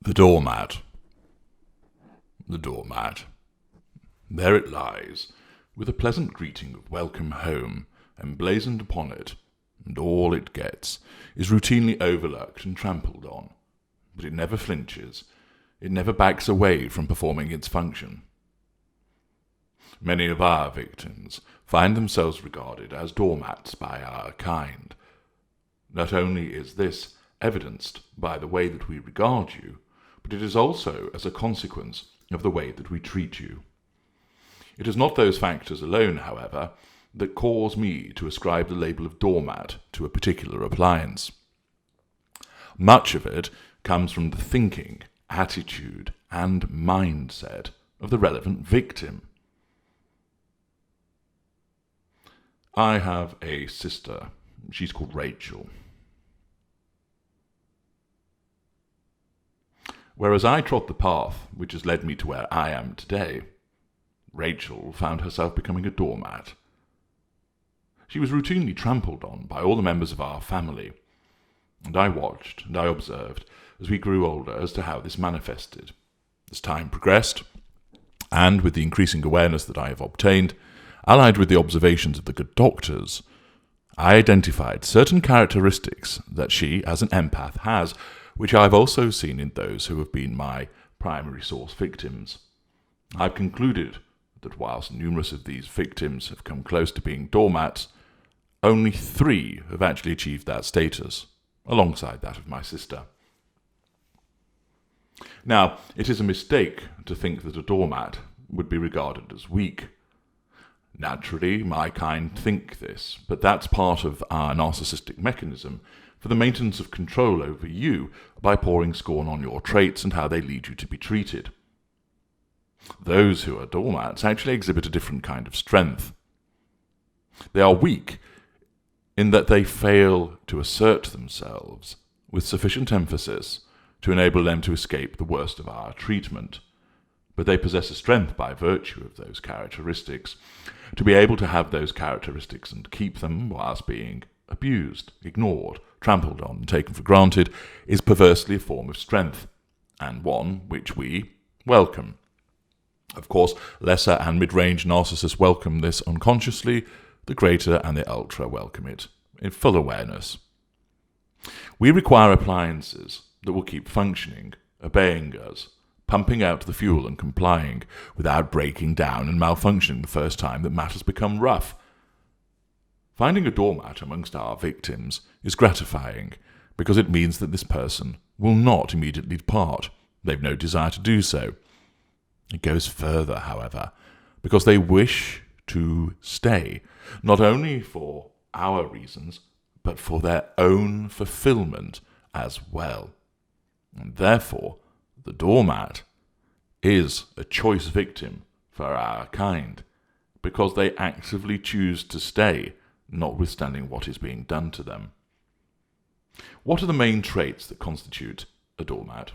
The doormat. The doormat. There it lies, with a pleasant greeting of welcome home emblazoned upon it, and all it gets is routinely overlooked and trampled on. But it never flinches, it never backs away from performing its function. Many of our victims find themselves regarded as doormats by our kind. Not only is this evidenced by the way that we regard you, but it is also as a consequence of the way that we treat you. It is not those factors alone, however, that cause me to ascribe the label of doormat to a particular appliance. Much of it comes from the thinking, attitude, and mindset of the relevant victim. I have a sister. She's called Rachel. Whereas I trod the path which has led me to where I am today, Rachel found herself becoming a doormat. She was routinely trampled on by all the members of our family, and I watched and I observed as we grew older as to how this manifested. As time progressed, and with the increasing awareness that I have obtained, allied with the observations of the good doctors, I identified certain characteristics that she, as an empath, has, which I've also seen in those who have been my primary source victims. I've concluded that whilst numerous of these victims have come close to being doormats, only 3 have actually achieved that status, alongside that of my sister. Now, it is a mistake to think that a doormat would be regarded as weak. Naturally, my kind think this, but that's part of our narcissistic mechanism for the maintenance of control over you by pouring scorn on your traits and how they lead you to be treated. Those who are doormats actually exhibit a different kind of strength. They are weak in that they fail to assert themselves with sufficient emphasis to enable them to escape the worst of our treatment, but they possess a strength by virtue of those characteristics. To be able to have those characteristics and keep them whilst being abused, ignored, trampled on, and taken for granted is perversely a form of strength, and one which we welcome. Of course, lesser and mid-range narcissists welcome this unconsciously, the greater and the ultra welcome it in full awareness. We require appliances that will keep functioning, obeying us, pumping out the fuel and complying, without breaking down and malfunctioning the first time that matters become rough. Finding a doormat amongst our victims is gratifying, because it means that this person will not immediately depart. They've no desire to do so. It goes further, however, because they wish to stay, not only for our reasons, but for their own fulfillment as well. And therefore, the doormat is a choice victim for our kind, because they actively choose to stay, notwithstanding what is being done to them. What are the main traits that constitute a doormat?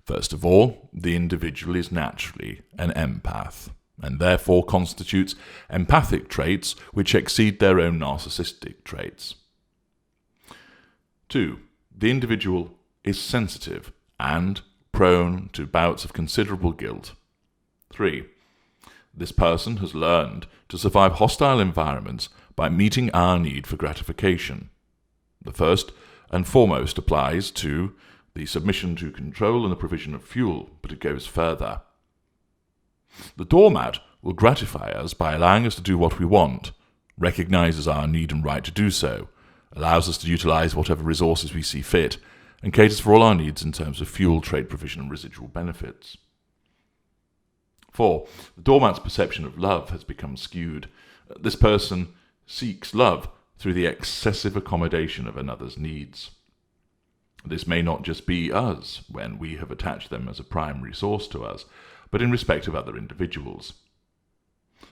First of all, the individual is naturally an empath, and therefore constitutes empathic traits which exceed their own narcissistic traits. 2. The individual is sensitive and prone to bouts of considerable guilt. 3. This person has learned to survive hostile environments by meeting our need for gratification. The first and foremost applies to the submission to control and the provision of fuel, but it goes further. The doormat will gratify us by allowing us to do what we want, recognizes our need and right to do so, allows us to utilize whatever resources we see fit, and caters for all our needs in terms of fuel, trade provision, and residual benefits. 4. The doormat's perception of love has become skewed. This person seeks love through the excessive accommodation of another's needs. This may not just be us, when we have attached them as a primary source to us, but in respect of other individuals.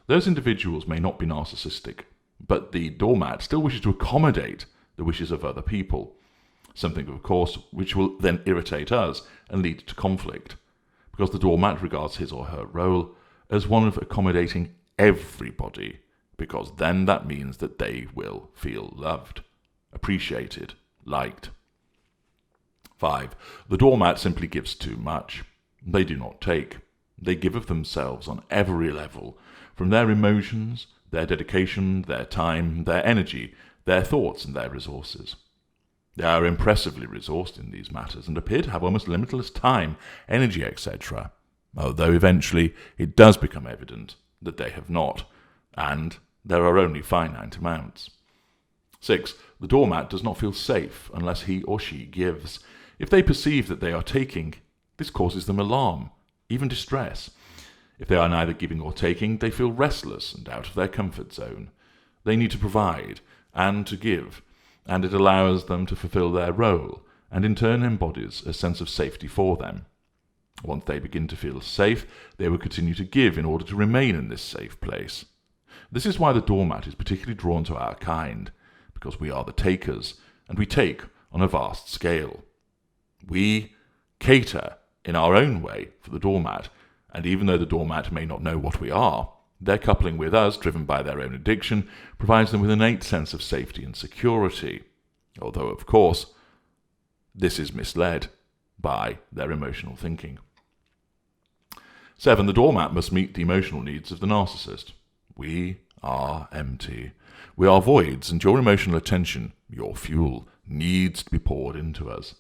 Those individuals may not be narcissistic, but the doormat still wishes to accommodate the wishes of other people, something, of course, which will then irritate us and lead to conflict, because the doormat regards his or her role as one of accommodating everybody, because then that means that they will feel loved, appreciated, liked. 5. The doormat simply gives too much. They do not take. They give of themselves on every level, from their emotions, their dedication, their time, their energy, their thoughts, and their resources. They are impressively resourced in these matters and appear to have almost limitless time, energy, etc., although eventually it does become evident that they have not, and there are only finite amounts. 6. The doormat does not feel safe unless he or she gives. If they perceive that they are taking, this causes them alarm, even distress. If they are neither giving or taking, they feel restless and out of their comfort zone. They need to provide and to give, and it allows them to fulfill their role, and in turn embodies a sense of safety for them. Once they begin to feel safe, they will continue to give in order to remain in this safe place. This is why the doormat is particularly drawn to our kind, because we are the takers, and we take on a vast scale. We cater in our own way for the doormat, and even though the doormat may not know what we are, their coupling with us, driven by their own addiction, provides them with an innate sense of safety and security, although, of course, this is misled by their emotional thinking. 7. The doormat must meet the emotional needs of the narcissist. We are empty. We are voids, and your emotional attention, your fuel, needs to be poured into us.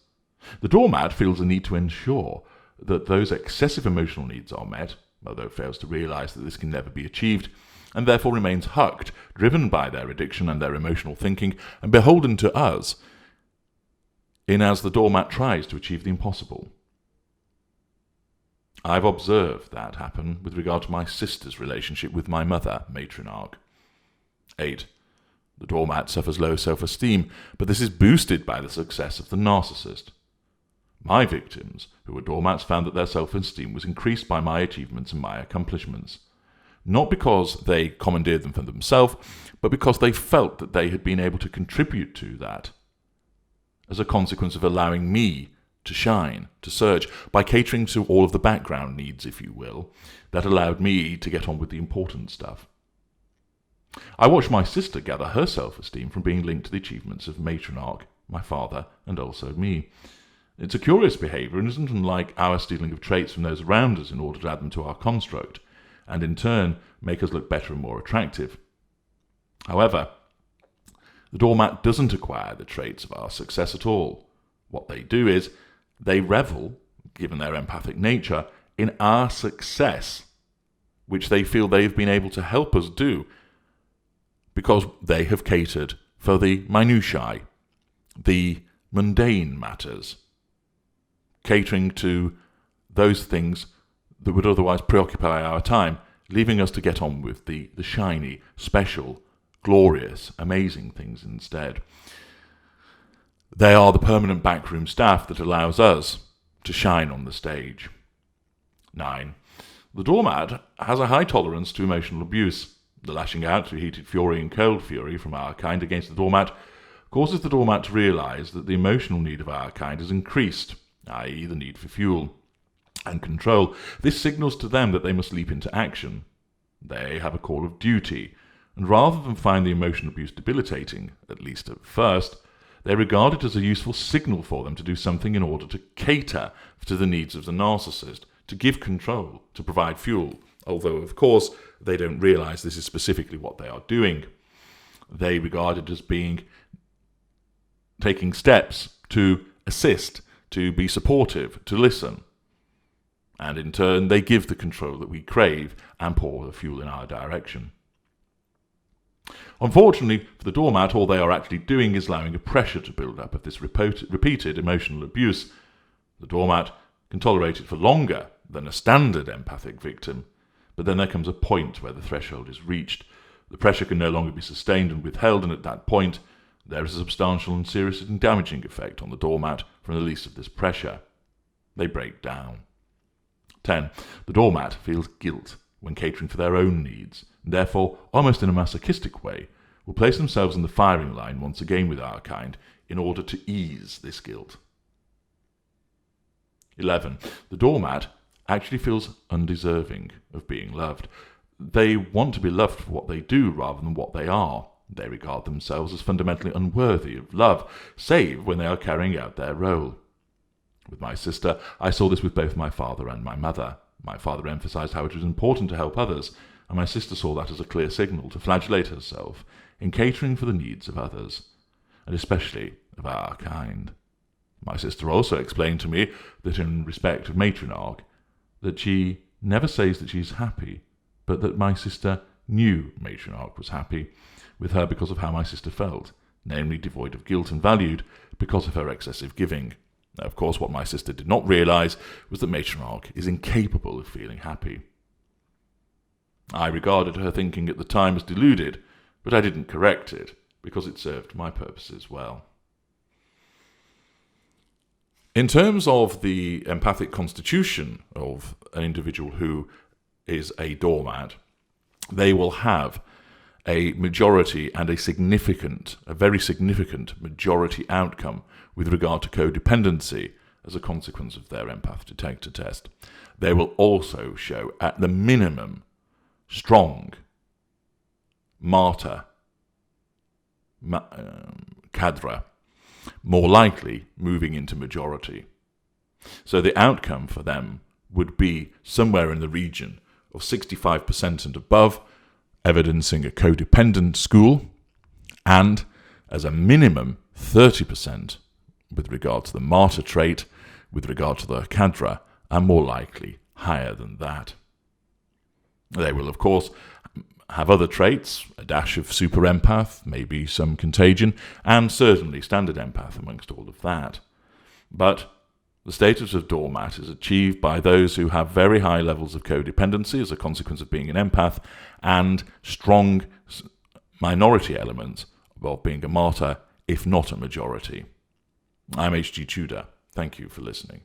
The doormat feels a need to ensure that those excessive emotional needs are met, although it fails to realize that this can never be achieved, and therefore remains hucked, driven by their addiction and their emotional thinking, and beholden to us, in as the doormat tries to achieve the impossible. I've observed that happen with regard to my sister's relationship with my mother, matriarch. 8. The doormat suffers low self-esteem, but this is boosted by the success of the narcissist. My victims, who were doormats, found that their self-esteem was increased by my achievements and my accomplishments. Not because they commandeered them for themselves, but because they felt that they had been able to contribute to that, as a consequence of allowing me to shine, to surge, by catering to all of the background needs, if you will, that allowed me to get on with the important stuff. I watched my sister gather her self-esteem from being linked to the achievements of matriarch, my father, and also me. It's a curious behaviour and isn't unlike our stealing of traits from those around us in order to add them to our construct, and in turn make us look better and more attractive. However, the doormat doesn't acquire the traits of our success at all. What they do is, they revel, given their empathic nature, in our success, which they feel they've been able to help us do, because they have catered for the minutiae, the mundane matters, catering to those things that would otherwise preoccupy our time, leaving us to get on with the shiny, special, glorious, amazing things instead. They are the permanent backroom staff that allows us to shine on the stage. 9. The doormat has a high tolerance to emotional abuse. The lashing out through heated fury and cold fury from our kind against the doormat causes the doormat to realize that the emotional need of our kind is increased, i.e. the need for fuel and control. This signals to them that they must leap into action. They have a call of duty, and rather than find the emotional abuse debilitating, at least at first, they regard it as a useful signal for them to do something in order to cater to the needs of the narcissist, to give control, to provide fuel, although, of course, they don't realize this is specifically what they are doing. They regard it as taking steps to assist, to be supportive, to listen. And in turn, they give the control that we crave and pour the fuel in our direction. Unfortunately, for the doormat, all they are actually doing is allowing a pressure to build up of this repeated emotional abuse. The doormat can tolerate it for longer than a standard empathic victim, but then there comes a point where the threshold is reached. The pressure can no longer be sustained and withheld, and at that point, there is a substantial and serious and damaging effect on the doormat from the release of this pressure. They break down. 10. The doormat feels guilt when catering for their own needs, and therefore, almost in a masochistic way, will place themselves in the firing line once again with our kind in order to ease this guilt. 11. The doormat actually feels undeserving of being loved. They want to be loved for what they do rather than what they are. They regard themselves as fundamentally unworthy of love, save when they are carrying out their role. With my sister, I saw this with both my father and my mother. My father emphasized how it was important to help others, and my sister saw that as a clear signal to flagellate herself in catering for the needs of others, and especially of our kind. My sister also explained to me that in respect of matriarch, that she never says that she's happy, but that my sister knew matriarch was happy with her because of how my sister felt, namely devoid of guilt and valued because of her excessive giving. Now, of course, what my sister did not realise was that matriarch is incapable of feeling happy. I regarded her thinking at the time as deluded, but I didn't correct it because it served my purposes well. In terms of the empathic constitution of an individual who is a doormat, they will have a majority and a very significant majority outcome with regard to codependency as a consequence of their empath detector test. They will also show, at the minimum, strong martyr, cadre, more likely moving into majority. So the outcome for them would be somewhere in the region of 65% and above, evidencing a codependent school, and as a minimum 30% with regard to the martyr trait, with regard to the cadre, and more likely higher than that. They will, of course, have other traits, a dash of super empath, maybe some contagion, and certainly standard empath amongst all of that. But the status of doormat is achieved by those who have very high levels of codependency as a consequence of being an empath, and strong minority elements of being a martyr, if not a majority. I'm H.G. Tudor. Thank you for listening.